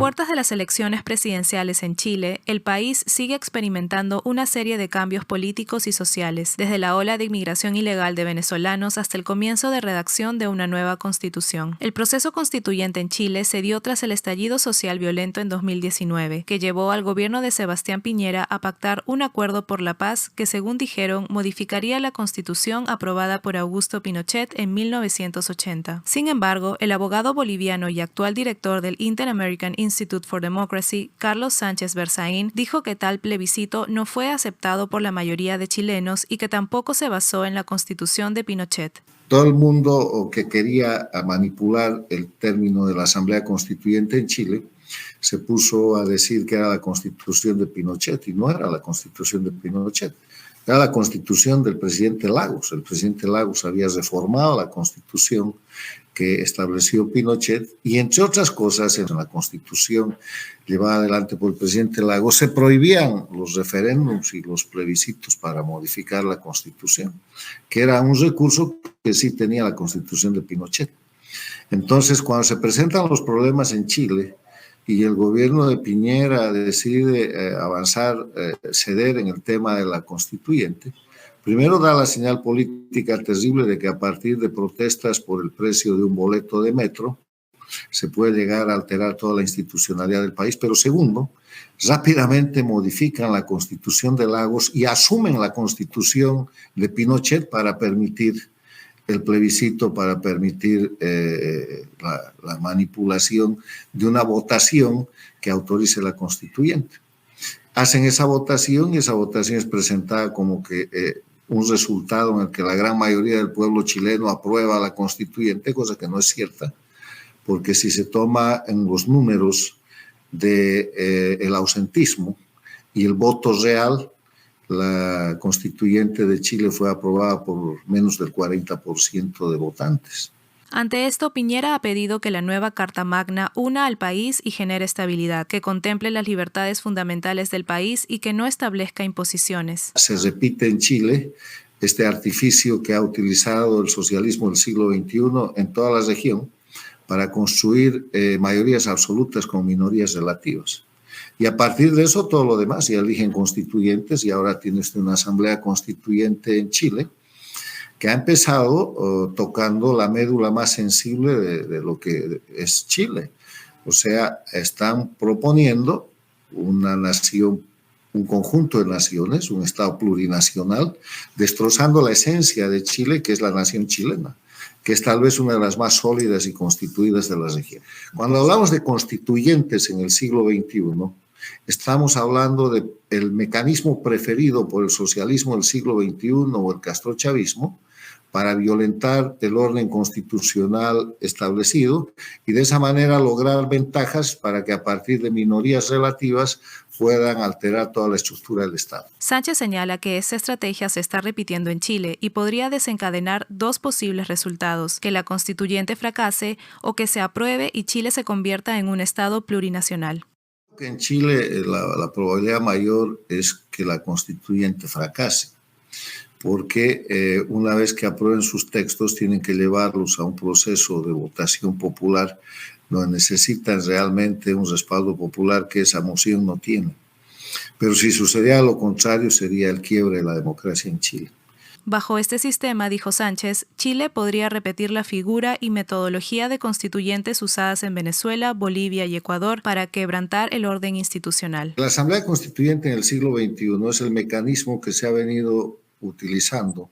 puertas de las elecciones presidenciales en Chile, el país sigue experimentando una serie de cambios políticos y sociales, desde la ola de inmigración ilegal de venezolanos hasta el comienzo de redacción de una nueva constitución. El proceso constituyente en Chile se dio tras el estallido social violento en 2019, que llevó al gobierno de Sebastián Piñera a pactar un acuerdo por la paz que, según dijeron, modificaría la constitución aprobada por Augusto Pinochet en 1980. Sin embargo, el abogado boliviano y actual director del Inter-American Institute for Democracy, Carlos Sánchez Berzaín, dijo que tal plebiscito no fue aceptado por la mayoría de chilenos y que tampoco se basó en la constitución de Pinochet. Todo el mundo que quería manipular el término de la Asamblea Constituyente en Chile se puso a decir que era la constitución de Pinochet, y no era la constitución de Pinochet. Era la constitución del presidente Lagos. El presidente Lagos había reformado la constitución que estableció Pinochet, y entre otras cosas, en la constitución llevada adelante por el presidente Lagos se prohibían los referéndums y los plebiscitos para modificar la constitución, que era un recurso que sí tenía la constitución de Pinochet. Entonces, cuando se presentan los problemas en Chile y el gobierno de Piñera decide avanzar, ceder en el tema de la constituyente, primero da la señal política terrible de que a partir de protestas por el precio de un boleto de metro se puede llegar a alterar toda la institucionalidad del país, pero segundo, rápidamente modifican la constitución de Lagos y asumen la constitución de Pinochet para permitir el plebiscito, para permitir la manipulación de una votación que autorice la constituyente. Hacen esa votación y esa votación es presentada como que un resultado en el que la gran mayoría del pueblo chileno aprueba la constituyente, cosa que no es cierta, porque si se toma en los números del ausentismo y el voto real, la constituyente de Chile fue aprobada por menos del 40% de votantes. Ante esto, Piñera ha pedido que la nueva Carta Magna una al país y genere estabilidad, que contemple las libertades fundamentales del país y que no establezca imposiciones. Se repite en Chile este artificio que ha utilizado el socialismo del siglo XXI en toda la región para construir mayorías absolutas con minorías relativas. Y a partir de eso, todo lo demás, ya eligen constituyentes y ahora tiene usted una asamblea constituyente en Chile que ha empezado tocando la médula más sensible de lo que es Chile. O sea, están proponiendo una nación, un conjunto de naciones, un Estado plurinacional, destrozando la esencia de Chile, que es la nación chilena, que es tal vez una de las más sólidas y constituidas de la región. Cuando hablamos de constituyentes en el siglo XXI, estamos hablando del mecanismo preferido por el socialismo del siglo XXI o el castrochavismo para violentar el orden constitucional establecido y de esa manera lograr ventajas para que a partir de minorías relativas puedan alterar toda la estructura del Estado. Sánchez señala que esa estrategia se está repitiendo en Chile y podría desencadenar dos posibles resultados: que la constituyente fracase o que se apruebe y Chile se convierta en un Estado plurinacional. En Chile la probabilidad mayor es que la constituyente fracase, porque una vez que aprueben sus textos tienen que llevarlos a un proceso de votación popular donde necesitan realmente un respaldo popular que esa moción no tiene. Pero si sucediera lo contrario, sería el quiebre de la democracia en Chile. Bajo este sistema, dijo Sánchez, Chile podría repetir la figura y metodología de constituyentes usadas en Venezuela, Bolivia y Ecuador para quebrantar el orden institucional. La Asamblea Constituyente en el siglo XXI es el mecanismo que se ha venido utilizando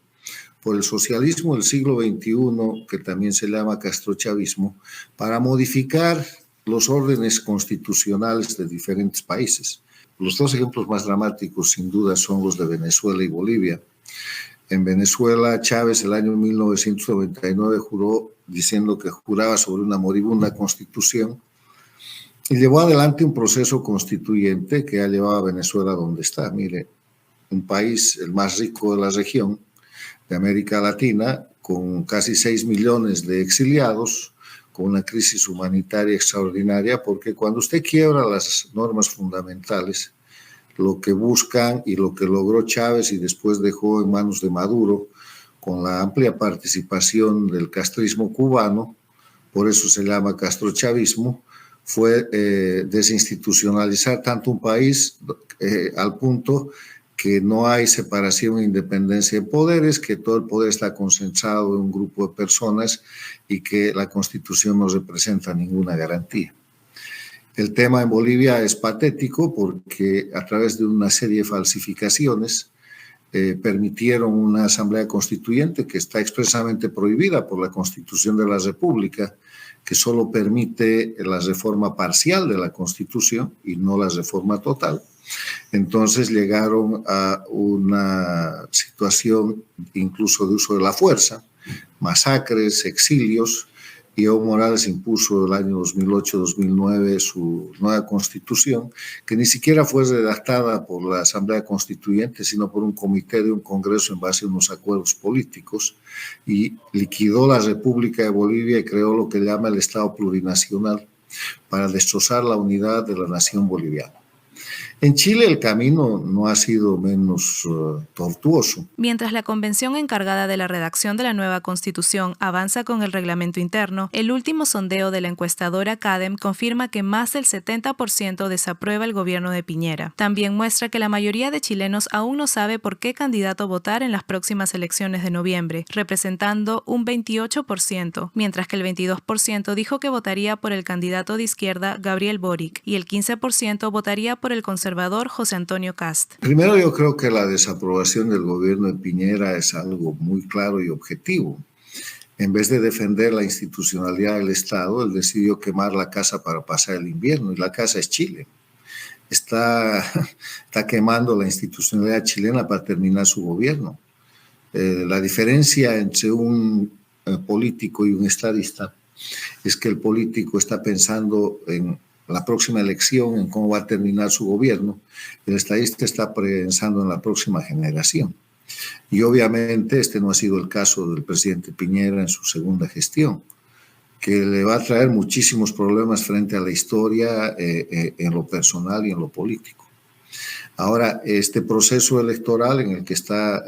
por el socialismo del siglo XXI, que también se llama castrochavismo, para modificar los órdenes constitucionales de diferentes países. Los dos ejemplos más dramáticos, sin duda, son los de Venezuela y Bolivia. En Venezuela, Chávez, el año 1999, juró diciendo que juraba sobre una moribunda constitución y llevó adelante un proceso constituyente que ha llevado a Venezuela donde está. Mire, un país, el más rico de la región de América Latina, con casi 6 millones de exiliados, con una crisis humanitaria extraordinaria, porque cuando usted quiebra las normas fundamentales, lo que buscan y lo que logró Chávez y después dejó en manos de Maduro, con la amplia participación del castrismo cubano, por eso se llama castrochavismo, fue desinstitucionalizar tanto un país al punto que no hay separación e independencia de poderes, que todo el poder está concentrado en un grupo de personas y que la Constitución no representa ninguna garantía. El tema en Bolivia es patético porque a través de una serie de falsificaciones permitieron una asamblea constituyente que está expresamente prohibida por la Constitución de la República, que solo permite la reforma parcial de la Constitución y no la reforma total. Entonces llegaron a una situación incluso de uso de la fuerza, masacres, exilios, y Evo Morales impuso el año 2008-2009 su nueva constitución, que ni siquiera fue redactada por la Asamblea Constituyente, sino por un comité de un congreso en base a unos acuerdos políticos, y liquidó la República de Bolivia y creó lo que llama el Estado plurinacional para destrozar la unidad de la nación boliviana. En Chile el camino no ha sido menos tortuoso. Mientras la convención encargada de la redacción de la nueva Constitución avanza con el reglamento interno, el último sondeo de la encuestadora CADEM confirma que más del 70% desaprueba el gobierno de Piñera. También muestra que la mayoría de chilenos aún no sabe por qué candidato votar en las próximas elecciones de noviembre, representando un 28%, mientras que el 22% dijo que votaría por el candidato de izquierda Gabriel Boric y el 15% votaría por el conservador José Antonio Kast. Primero, yo creo que la desaprobación del gobierno de Piñera es algo muy claro y objetivo. En vez de defender la institucionalidad del Estado, él decidió quemar la casa para pasar el invierno, y la casa es Chile. Está quemando la institucionalidad chilena para terminar su gobierno. La diferencia entre un político y un estadista es que el político está pensando en la próxima elección, en cómo va a terminar su gobierno. El estadista está pensando en la próxima generación. Y obviamente este no ha sido el caso del presidente Piñera en su segunda gestión, que le va a traer muchísimos problemas frente a la historia en lo personal y en lo político. Ahora, este proceso electoral en el que está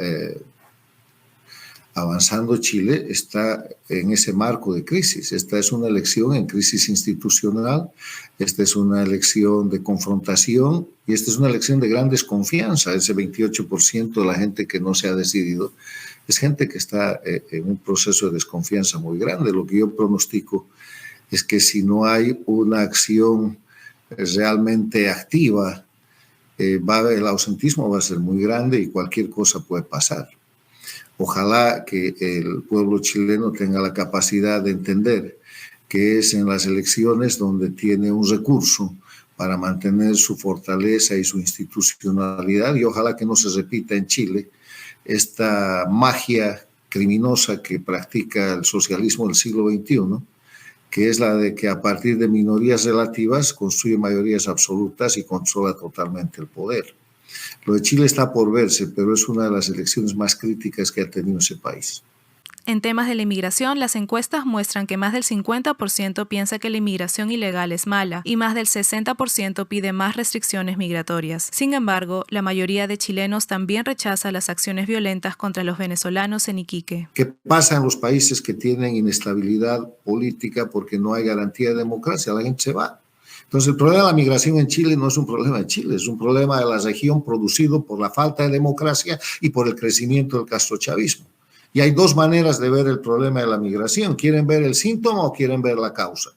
avanzando Chile está en ese marco de crisis. Esta es una elección en crisis institucional, esta es una elección de confrontación y esta es una elección de gran desconfianza. Ese 28% de la gente que no se ha decidido es gente que está en un proceso de desconfianza muy grande. Lo que yo pronostico es que si no hay una acción realmente activa, el ausentismo va a ser muy grande y cualquier cosa puede pasar. Ojalá que el pueblo chileno tenga la capacidad de entender que es en las elecciones donde tiene un recurso para mantener su fortaleza y su institucionalidad, y ojalá que no se repita en Chile esta magia criminosa que practica el socialismo del siglo XXI, que es la de que a partir de minorías relativas construye mayorías absolutas y controla totalmente el poder. Lo de Chile está por verse, pero es una de las elecciones más críticas que ha tenido ese país. En temas de la inmigración, las encuestas muestran que más del 50% piensa que la inmigración ilegal es mala y más del 60% pide más restricciones migratorias. Sin embargo, la mayoría de chilenos también rechaza las acciones violentas contra los venezolanos en Iquique. ¿Qué pasa en los países que tienen inestabilidad política porque no hay garantía de democracia? La gente se va. Entonces, el problema de la migración en Chile no es un problema de Chile, es un problema de la región producido por la falta de democracia y por el crecimiento del castrochavismo. Y hay dos maneras de ver el problema de la migración. ¿Quieren ver el síntoma o quieren ver la causa?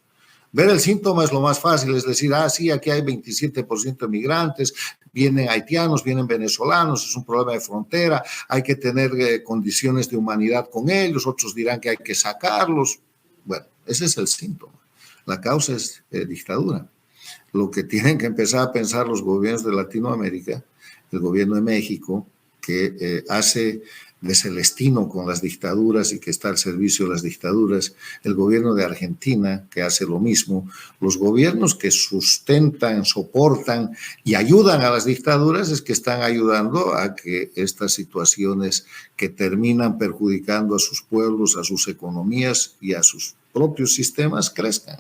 Ver el síntoma es lo más fácil, es decir, sí, aquí hay 27% de migrantes, vienen haitianos, vienen venezolanos, es un problema de frontera, hay que tener condiciones de humanidad con ellos, otros dirán que hay que sacarlos. Bueno, ese es el síntoma. La causa es dictadura. Lo que tienen que empezar a pensar los gobiernos de Latinoamérica, el gobierno de México, que hace de Celestino con las dictaduras y que está al servicio de las dictaduras, el gobierno de Argentina, que hace lo mismo, los gobiernos que sustentan, soportan y ayudan a las dictaduras es que están ayudando a que estas situaciones que terminan perjudicando a sus pueblos, a sus economías y a sus propios sistemas crezcan.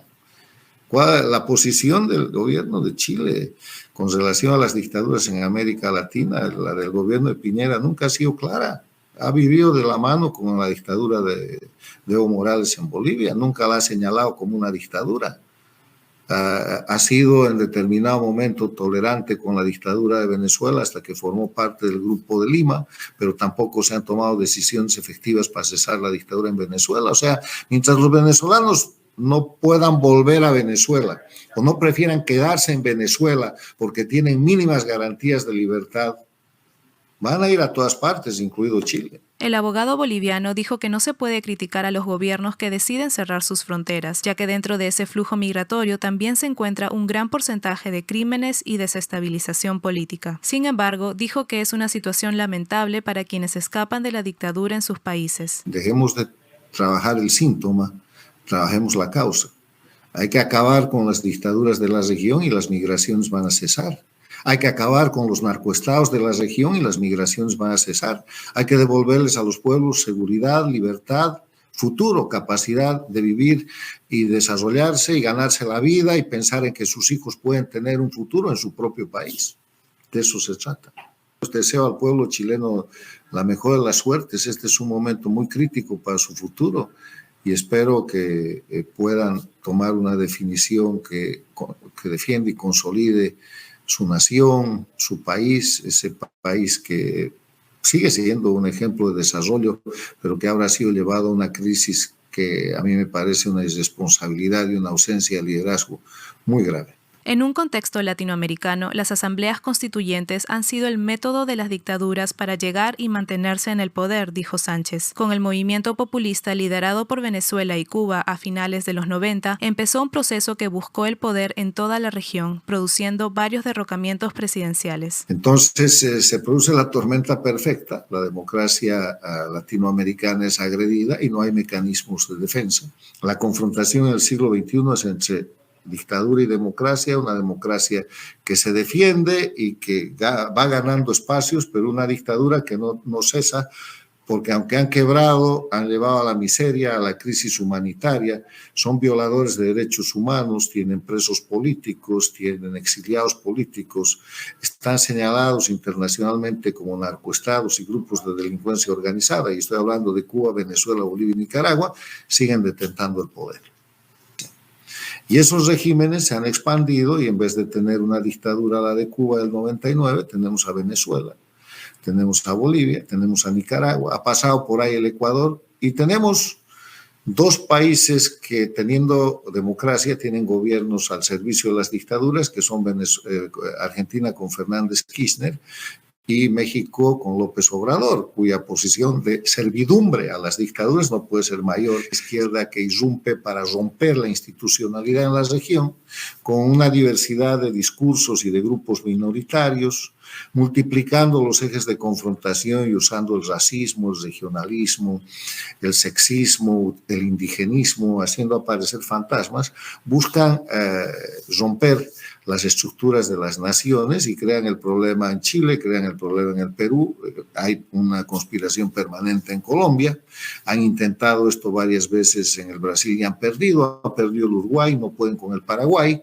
La posición del gobierno de Chile con relación a las dictaduras en América Latina, la del gobierno de Piñera, nunca ha sido clara. Ha vivido de la mano con la dictadura de Evo Morales en Bolivia, nunca la ha señalado como una dictadura. ha sido en determinado momento tolerante con la dictadura de Venezuela hasta que formó parte del Grupo de Lima, pero tampoco se han tomado decisiones efectivas para cesar la dictadura en Venezuela. O sea, mientras los venezolanos no puedan volver a Venezuela o no prefieran quedarse en Venezuela porque tienen mínimas garantías de libertad, van a ir a todas partes, incluido Chile. El abogado boliviano dijo que no se puede criticar a los gobiernos que deciden cerrar sus fronteras, ya que dentro de ese flujo migratorio también se encuentra un gran porcentaje de crímenes y desestabilización política. Sin embargo, dijo que es una situación lamentable para quienes escapan de la dictadura en sus países. Dejemos de trabajar el síntoma, trabajemos la causa. Hay que acabar con las dictaduras de la región y las migraciones van a cesar. Hay que acabar con los narcoestados de la región y las migraciones van a cesar. Hay que devolverles a los pueblos seguridad, libertad, futuro, capacidad de vivir y desarrollarse y ganarse la vida y pensar en que sus hijos pueden tener un futuro en su propio país. De eso se trata. Deseo al pueblo chileno la mejor de las suertes. Este es un momento muy crítico para su futuro y espero que puedan tomar una definición que defienda y consolide su nación, su país, ese país que sigue siendo un ejemplo de desarrollo, pero que ahora ha sido llevado a una crisis que a mí me parece una irresponsabilidad y una ausencia de liderazgo muy grave. En un contexto latinoamericano, las asambleas constituyentes han sido el método de las dictaduras para llegar y mantenerse en el poder, dijo Sánchez. Con el movimiento populista liderado por Venezuela y Cuba a finales de los 90, empezó un proceso que buscó el poder en toda la región, produciendo varios derrocamientos presidenciales. Entonces se produce la tormenta perfecta, la democracia latinoamericana es agredida y no hay mecanismos de defensa. La confrontación en el siglo XXI es entre dictadura y democracia, una democracia que se defiende y que va ganando espacios, pero una dictadura que no cesa, porque aunque han quebrado, han llevado a la miseria, a la crisis humanitaria, son violadores de derechos humanos, tienen presos políticos, tienen exiliados políticos, están señalados internacionalmente como narcoestados y grupos de delincuencia organizada, y estoy hablando de Cuba, Venezuela, Bolivia y Nicaragua, siguen detentando el poder. Y esos regímenes se han expandido y en vez de tener una dictadura, la de Cuba del 99, tenemos a Venezuela, tenemos a Bolivia, tenemos a Nicaragua, ha pasado por ahí el Ecuador y tenemos dos países que teniendo democracia tienen gobiernos al servicio de las dictaduras, que son Argentina con Fernández Kirchner y México con López Obrador, cuya posición de servidumbre a las dictaduras no puede ser mayor. La izquierda que irrumpe para romper la institucionalidad en la región, con una diversidad de discursos y de grupos minoritarios, multiplicando los ejes de confrontación y usando el racismo, el regionalismo, el sexismo, el indigenismo, haciendo aparecer fantasmas, buscan romper las estructuras de las naciones y crean el problema en Chile, crean el problema en el Perú, hay una conspiración permanente en Colombia, han intentado esto varias veces en el Brasil y han perdido el Uruguay, no pueden con el Paraguay,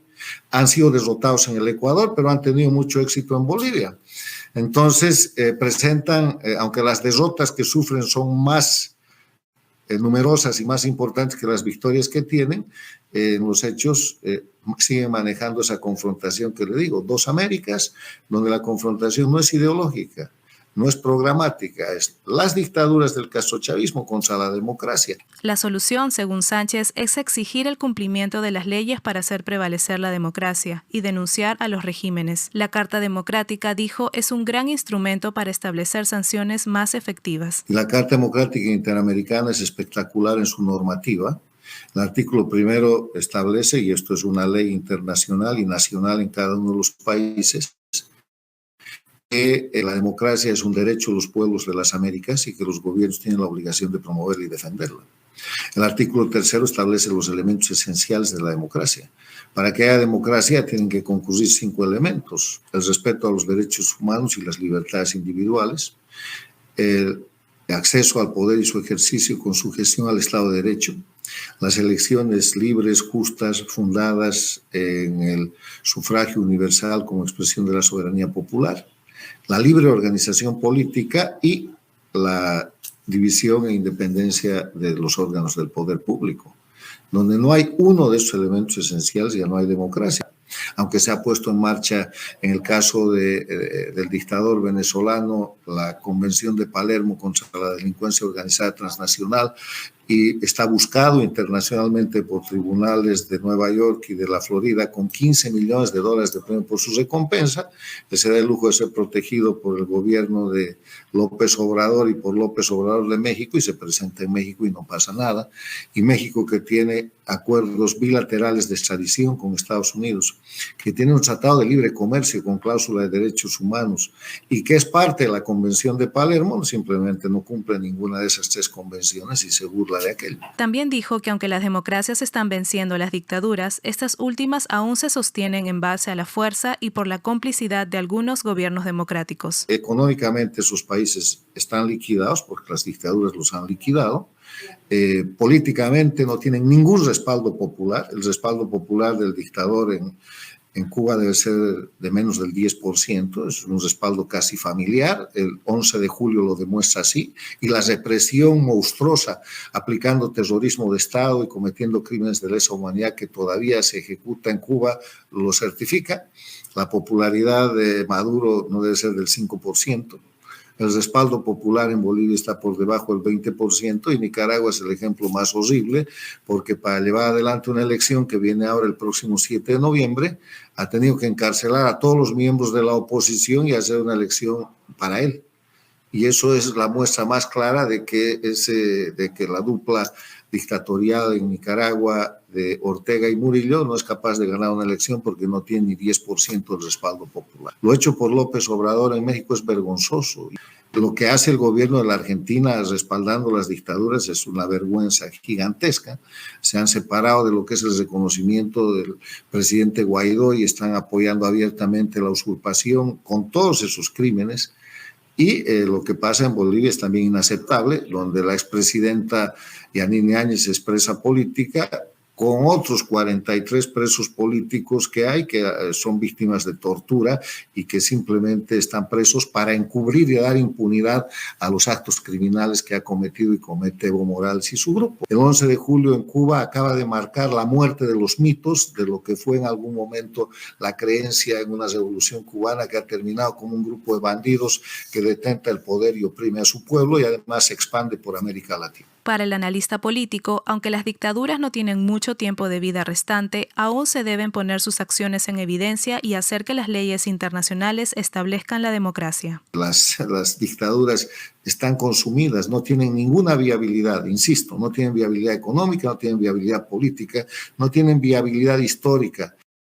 han sido derrotados en el Ecuador, pero han tenido mucho éxito en Bolivia. Entonces, presentan, aunque las derrotas que sufren son más numerosas y más importantes que las victorias que tienen, en los hechos siguen manejando esa confrontación que le digo, dos Américas, donde la confrontación no es ideológica, no es programática, es las dictaduras del castrochavismo contra la democracia. La solución, según Sánchez, es exigir el cumplimiento de las leyes para hacer prevalecer la democracia y denunciar a los regímenes. La Carta Democrática, dijo, es un gran instrumento para establecer sanciones más efectivas. La Carta Democrática Interamericana es espectacular en su normativa. El artículo primero establece, y esto es una ley internacional y nacional en cada uno de los países, que la democracia es un derecho de los pueblos de las Américas y que los gobiernos tienen la obligación de promoverla y defenderla. El artículo tercero establece los elementos esenciales de la democracia. Para que haya democracia tienen que concurrir 5 elementos: el respeto a los derechos humanos y las libertades individuales, el acceso al poder y su ejercicio con sujeción al Estado de Derecho, las elecciones libres, justas, fundadas en el sufragio universal como expresión de la soberanía popular, la libre organización política y la división e independencia de los órganos del poder público. Donde no hay uno de esos elementos esenciales, ya no hay democracia. Aunque se ha puesto en marcha, en el caso del dictador venezolano, la Convención de Palermo contra la delincuencia organizada transnacional, y está buscado internacionalmente por tribunales de Nueva York y de la Florida con $15 millones de premio por su recompensa, que se da el lujo de ser protegido por el gobierno de López Obrador y por López Obrador de México, y se presenta en México y no pasa nada. Y México, que tiene acuerdos bilaterales de extradición con Estados Unidos, que tiene un tratado de libre comercio con cláusula de derechos humanos y que es parte de la Convención de Palermo, simplemente no cumple ninguna de esas tres convenciones y se burla de aquel. También dijo que aunque las democracias están venciendo a las dictaduras, estas últimas aún se sostienen en base a la fuerza y por la complicidad de algunos gobiernos democráticos. Económicamente esos países están liquidados porque las dictaduras los han liquidado. Políticamente no tienen ningún respaldo popular. El respaldo popular del dictador en Cuba debe ser de menos del 10%, es un respaldo casi familiar. El 11 de julio lo demuestra así, y la represión monstruosa aplicando terrorismo de Estado y cometiendo crímenes de lesa humanidad que todavía se ejecuta en Cuba lo certifica. La popularidad de Maduro no debe ser del 5%. El respaldo popular en Bolivia está por debajo del 20%, y Nicaragua es el ejemplo más horrible, porque para llevar adelante una elección que viene ahora el próximo 7 de noviembre, ha tenido que encarcelar a todos los miembros de la oposición y hacer una elección para él. Y eso es la muestra más clara de que la dupla dictatorial en Nicaragua de Ortega y Murillo no es capaz de ganar una elección porque no tiene ni 10% del respaldo popular. Lo hecho por López Obrador en México es vergonzoso. Lo que hace el gobierno de la Argentina respaldando las dictaduras es una vergüenza gigantesca. Se han separado de lo que es el reconocimiento del presidente Guaidó y están apoyando abiertamente la usurpación con todos esos crímenes. Y lo que pasa en Bolivia es también inaceptable, donde la expresidenta Yanine Áñez es presa política, con otros 43 presos políticos que hay, que son víctimas de tortura y que simplemente están presos para encubrir y dar impunidad a los actos criminales que ha cometido y comete Evo Morales y su grupo. El 11 de julio en Cuba acaba de marcar la muerte de los mitos de lo que fue en algún momento la creencia en una revolución cubana que ha terminado como un grupo de bandidos que detenta el poder y oprime a su pueblo, y además se expande por América Latina. Para el analista político, aunque las dictaduras no tienen mucho tiempo de vida restante, aún se deben poner sus acciones en evidencia y hacer que las leyes internacionales establezcan la democracia. Las dictaduras están consumidas, no tienen ninguna viabilidad, insisto, no tienen viabilidad económica, no tienen viabilidad política, no tienen viabilidad histórica.